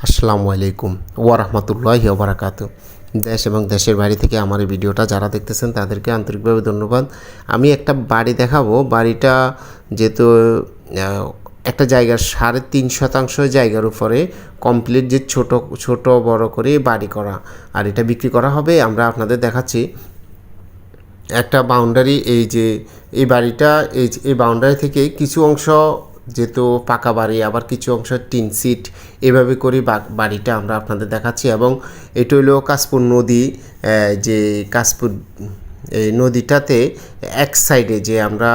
আসসালামু আলাইকুম ওয়া রাহমাতুল্লাহি ওয়া বারাকাতুহু। দেশ এবং দেশের বাইরে থেকে আমার এই ভিডিওটা যারা দেখতেছেন তাদেরকে আন্তরিকভাবে ধন্যবাদ। আমি একটা বাড়ি দেখাবো। বাড়িটা যেহেতু একটা জায়গার 3.5% জায়গার উপরে কমপ্লিট যে ছোট বড় করে বাড়ি করা, আর এটা বিক্রি করা হবে। আমরা আপনাদের দেখাচ্ছি একটা বাউন্ডারি। এই যে এই বাড়িটা, এই বাউন্ডারি থেকে কিছু অংশ যেহেতু পাকা বাড়ি, আবার কিছু অংশ টিন সিট, এভাবে করে বাড়িটা আমরা আপনাদের দেখাচ্ছি। এবং এটা হলো কাশপুর নদী। যে কাশপুর এই নদীটাতে এক সাইডে যে আমরা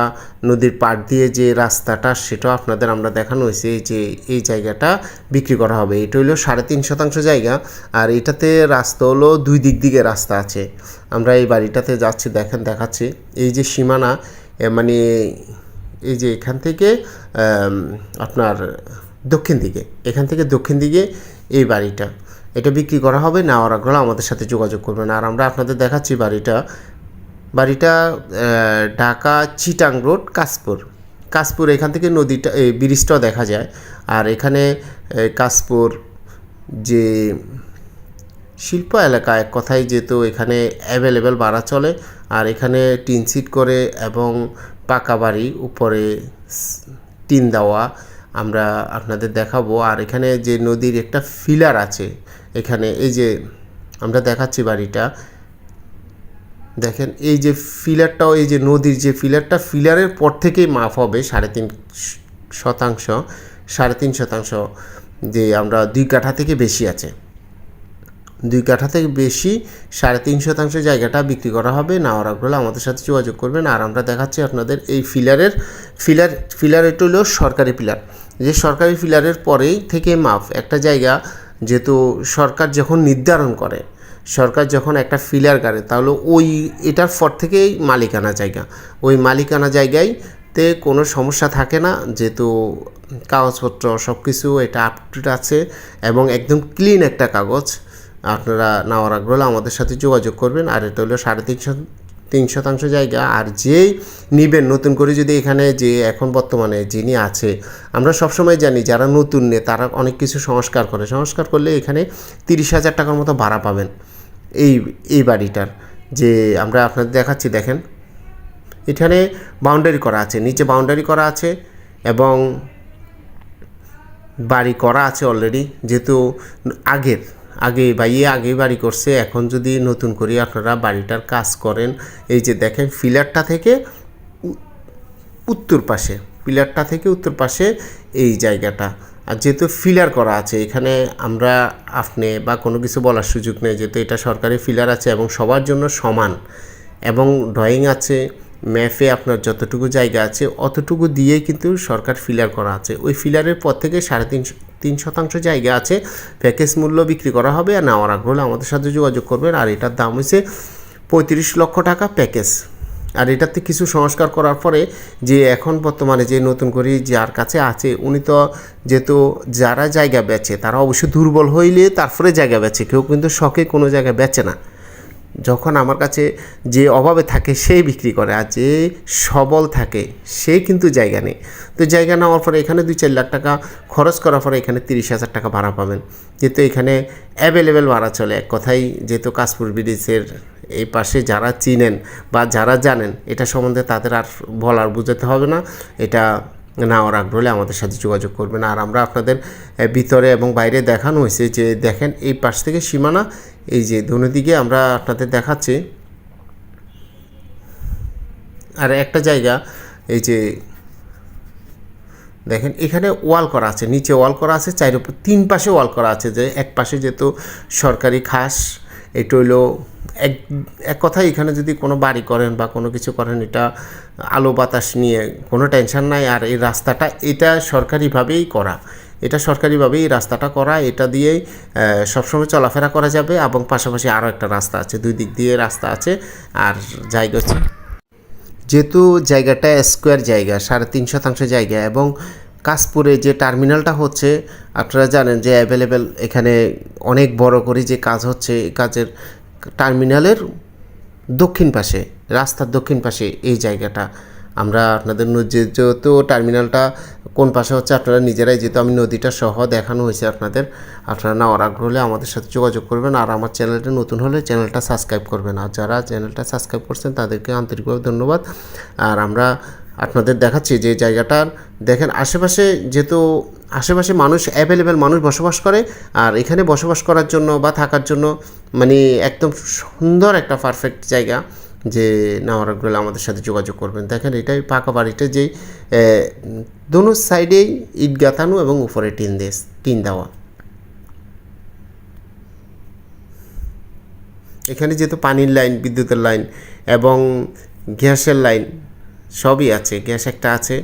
নদীর পাড় দিয়ে যে রাস্তাটা, সেটাও আপনাদের আমরা দেখানো হয়েছে যে এই জায়গাটা বিক্রি করা হবে। এটা হলো 3.5% জায়গা, আর এটাতে রাস্তা হলো 2 দিক দিকে রাস্তা আছে। আমরা এই বাড়িটাতে যাচ্ছি, দেখাচ্ছি এই যে সীমানা, মানে এই যে এখান থেকে আপনার দক্ষিণ দিকে, এখান থেকে দক্ষিণ দিকে এই বাড়িটা, এটা বিক্রি করা হবে। নেওয়ার আগ্রহ আমাদের সাথে যোগাযোগ করবেন। আর আমরা আপনাদের দেখাচ্ছি বাড়িটা ঢাকা চিটাং রোড, কাশপুর। এখান থেকে নদীটা, এই ব্রিজটাও দেখা যায়। আর এখানে কাশপুর যে শিল্প এলাকা, এক কথায় যেহেতু এখানে অ্যাভেলেবেল ভাড়া চলে, আর এখানে টিন সিট করে এবং পাকা বাড়ি, উপরে টিন দেওয়া আমরা আপনাদের দেখাবো। আর এখানে যে নদীর একটা ফিলার আছে, এখানে এই যে আমরা দেখাচ্ছি বাড়িটা, দেখেন এই যে ফিলারটাও, এই যে নদীর যে ফিলারটা, ফিলারের পর থেকেই মাপ হবে 3.5% যে আমরা 2 কাঠা থেকে বেশি আছে, 2 কাঠা থেকে বেশি 3.5% জায়গাটা বিক্রি করা হবে। নেওয়ার আগ্রহ আমাদের সাথে যোগাযোগ করবেন। আর আমরা দেখাচ্ছি আপনাদের এই ফিলার এটা হলো সরকারি পিলার। যে সরকারি পিলারের পরেই থেকে মাপ একটা জায়গা, যেহেতু সরকার যখন নির্ধারণ করে, সরকার যখন একটা ফিলার গাড়ে, তাহলে এটার পর থেকেই মালিকানা জায়গা, ওই মালিকানা জায়গায়তে কোনো সমস্যা থাকে না, যেহেতু কাগজপত্র সব কিছু এটা আপ টু ডেট আছে এবং একদম ক্লিন একটা কাগজ। আপনারা নেওয়ার আগ্রহ আমাদের সাথে যোগাযোগ করবেন। আর এটা হলো 3.5% জায়গা। আর যেই নিবেন নতুন করে, যদি এখানে যে এখন বর্তমানে যিনি আছে, আমরা সবসময় জানি যারা নতুন নেয় তারা অনেক কিছু সংস্কার করলে এখানে 30,000 টাকার মতো ভাড়া পাবেন এই বাড়িটার। যে আমরা আপনাদের দেখাচ্ছি, দেখেন এখানে বাউন্ডারি করা আছে, নিচে বাউন্ডারি করা আছে এবং বাড়ি করা আছে অলরেডি। যেহেতু আগে বাড়ি করছে, এখন যদি নতুন করে আপনারা বাড়িটার কাজ করেন, এই যে দেখেন পিলারটা থেকে উত্তর পাশে এই জায়গাটা। আর যেহেতু ফিলার করা আছে, এখানে আমরা আপনি বা কোনো কিছু বলার সুযোগ নেই, যেহেতু এটা সরকারি ফিলার আছে এবং সবার জন্য সমান, এবং ড্রয়িং আছে, ম্যাপে আপনার যতটুকু জায়গা আছে অতটুকু দিয়েই কিন্তু সরকার ফিলার করা আছে। ওই ফিলারের পর থেকে 3.5% জায়গা আছে, প্যাকেজ মূল্য বিক্রি করা হবে। আর নেওয়ার আগ্রহ হলে আমাদের সাথে যোগাযোগ করবেন। আর এটার দাম হয়েছে 35 লক্ষ টাকা প্যাকেজ। আর এটাতে কিছু সংস্কার করার পরে, যে এখন বর্তমানে যে নতুন করে যার কাছে আছে, উনি তো যেহেতু যারা জায়গা বেচে তারা অবশ্যই দুর্বল হইলে তারপরে জায়গা বেচে, কেউ কিন্তু শখে কোনো জায়গা বেচে না। যখন আমার কাছে যে অভাবে থাকে সেই বিক্রি করে, আর যে সবল থাকে সে কিন্তু জায়গা নেই। তো জায়গা নেওয়ার পরে এখানে 2-4 লাখ টাকা খরচ করার পরে এখানে 30,000 টাকা ভাড়া পাবেন। যেহেতু এখানে অ্যাভেলেবেল ভাড়া চলে, এক কথায় যেহেতু কাশপুর ব্রিজের এই পাশে যারা চিনেন বা যারা জানেন এটা সম্বন্ধে, তাদের আর বলার বোঝাতে হবে না। এটা নেওয়ার আগ্রহ হলে আমাদের সাথে যোগাযোগ করবেন। আর আমরা আপনাদের ভিতরে এবং বাইরে দেখানো হয়েছে, যে দেখেন এই পাশ থেকে সীমানা, এই যে দুনো দিকে আমরা আপনাদের দেখাচ্ছি। আর একটা জায়গা, এই যে দেখেন এখানে ওয়াল করা আছে, নিচে ওয়াল করা আছে, 3 পাশে ওয়াল করা আছে। যে এক পাশে যেহেতু সরকারি খাস, এটা হইলো এক কথায় এখানে যদি কোনো বাড়ি করেন বা কোনো কিছু করেন, এটা আলো বাতাস নিয়ে কোনো টেনশন নাই। আর এই রাস্তাটা এটা সরকারিভাবেই এই রাস্তাটা করা, এটা দিয়েই সবসময় চলাফেরা করা যাবে। এবং পাশাপাশি আরও একটা রাস্তা আছে, 2 দিক দিয়ে রাস্তা আছে। আর জায়গা হচ্ছে, যেহেতু জায়গাটা স্কোয়ার জায়গা, 3.5% জায়গা, এবং কাশপুরে যে টার্মিনালটা হচ্ছে, আপনারা জানেন যে অ্যাভেলেবেল এখানে অনেক বড় করে যে কাজ হচ্ছে, এই কাজের টার্মিনালের দক্ষিণ পাশে, রাস্তার দক্ষিণ পাশে এই জায়গাটা। আমরা আপনাদের যেহেতু টার্মিনালটা কোন পাশে হচ্ছে আপনারা নিজেরাই, যেহেতু আমি নদীটা সহ দেখানো হয়েছে আপনারা নেওয়ার আগ্রহ হলে আমাদের সাথে যোগাযোগ করবেন। আর আমার চ্যানেলটা নতুন হলে চ্যানেলটা সাবস্ক্রাইব করবেন, আর যারা চ্যানেলটা সাবস্ক্রাইব করছেন তাদেরকে আন্তরিকভাবে ধন্যবাদ। আর আমরা আপনাদের দেখাচ্ছি যে জায়গাটার দেখেন আশেপাশে, যেহেতু আশেপাশে মানুষ অ্যাভেলেবেল মানুষ বসবাস করে, আর এখানে বসবাস করার জন্য বা থাকার জন্য মানে একদম সুন্দর একটা পারফেক্ট জায়গা। যে নেওয়ার আগ্রহ হলে আমাদের সাথে যোগাযোগ করবেন। দেখেন এটাই পাকা বাড়িটা, যেই দোনো সাইডেই ইট গাঁথানো এবং উপরে টিন দেওয়া। এখানে যেহেতু পানির লাইন, বিদ্যুতের লাইন এবং গ্যাসের লাইন সবই আছে, গ্যাস একটা আছে।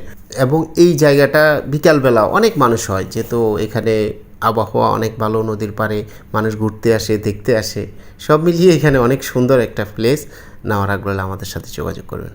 এবং এই জায়গাটা বিকালবেলা অনেক মানুষ হয়, যেহেতু এখানে আবহাওয়া অনেক ভালো, নদীর পাড়ে মানুষ ঘুরতে আসে, দেখতে আসে, সব মিলিয়ে এখানে অনেক সুন্দর একটা প্লেস। নেওয়ার আগ্রহ হলে আমাদের সাথে যোগাযোগ করবেন।